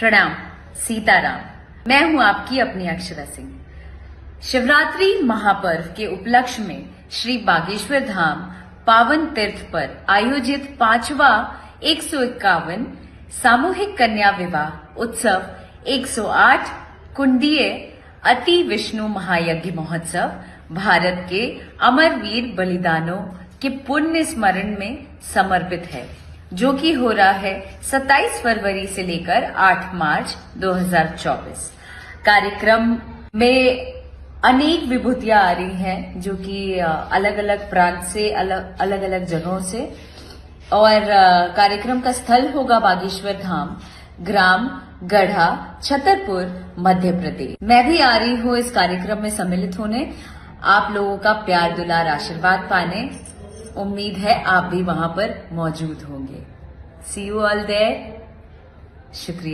प्रणाम। सीताराम। मैं हूं आपकी अपनी अक्षरा सिंह। शिवरात्रि महापर्व के उपलक्ष्य में श्री बागेश्वर धाम पावन तीर्थ पर आयोजित 5वां 151 सामूहिक कन्या विवाह उत्सव 108 कुंडीय अति विष्णु महायज्ञ महोत्सव भारत के अमरवीर बलिदानों के पुण्य स्मरण में समर्पित है, जो कि हो रहा है 27 फरवरी से लेकर 8 मार्च 2024। कार्यक्रम में अनेक विभूतियां आ रही हैं, जो कि अलग अलग प्रांत से, अलग अलग जगहों से, और कार्यक्रम का स्थल होगा बागेश्वर धाम, ग्राम गढ़ा, छतरपुर, मध्य प्रदेश। मैं भी आ रही हूँ इस कार्यक्रम में सम्मिलित होने, आप लोगों का प्यार दुलार आशीर्वाद पाने। उम्मीद है आप भी वहां पर मौजूद होंगे। सी यू ऑल देयर। शुक्रिया।